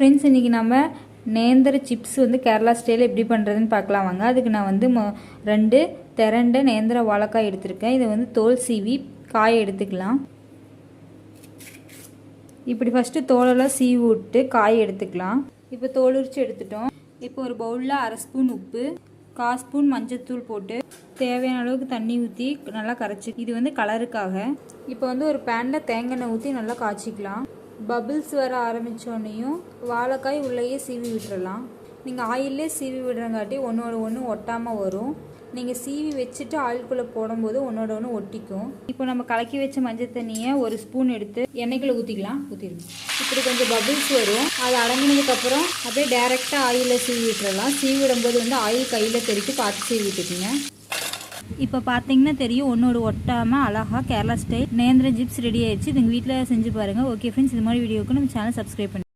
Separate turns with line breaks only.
Friends, இன்றைக்கி நம்ம நேந்திர chips வந்து கேரளா ஸ்டைலில் எப்படி பண்ணுறதுன்னு பார்க்கலாம் வாங்க. அதுக்கு நான் வந்து 2 திரண்ட நேந்திர வாழைக்காய் எடுத்திருக்கேன். இதை வந்து தோல் சீவி காய எடுத்துக்கலாம். இப்படி ஃபஸ்ட்டு தோலெல்லாம் சீவி விட்டு காய எடுத்துக்கலாம். இப்போ தோல் உரிச்சு எடுத்துட்டோம். இப்போ ஒரு பவுலில் 1/2 ஸ்பூன் உப்பு, 1/4 ஸ்பூன் மஞ்சத்தூள் போட்டு தேவையான அளவுக்கு தண்ணி ஊற்றி நல்லா கரைச்சி, இது வந்து கலருக்காக. இப்போ வந்து ஒரு பேனில் தேங்காய் எண்ணெய் ஊற்றி நல்லா காய்ச்சிக்கலாம். பபிள்ஸ் வர ஆரம்பித்தோடனையும் வாழைக்காய் உள்ளேயே சீவி விட்டுறலாம். நீங்கள் ஆயிலே சீவி விடுறங்காட்டி ஒன்றோட ஒன்று ஒட்டாமல் வரும். நீங்கள் சீவி வச்சுட்டு ஆயிலுக்குள்ளே போடும்போது ஒன்றோட ஒன்று ஒட்டிக்கும். இப்போ நம்ம கலக்கி வச்ச மஞ்சள் தண்ணியை 1 ஸ்பூன் எடுத்து எண்ணெய்க்குள்ளே ஊற்றிடுங்க. இப்படி கொஞ்சம் பபிள்ஸ் வரும். அது அடங்கினதுக்கப்புறம் அப்படியே டேரெக்டாக ஆயிலில் சீவி விட்டுறலாம். சீவி விடும்போது வந்து ஆயில் கையில் தெறித்து பார்த்து சீவி விட்டுக்குங்க. இப்போ பார்த்தீங்கன்னா தெரியும், ஒன்றோடு ஒட்டாமல் அழகாக கேரளா ஸ்டைல் நேந்திர சிப்ஸ் ரெடி ஆயிடுச்சு. இது எங்கள் வீட்டில் செஞ்சு பாருங்கள். ஓகே ஃப்ரெண்ட்ஸ், இது மாதிரி வீடியோவுக்கு நம்ம சேனல் சப்ஸ்கிரைப் பண்ணி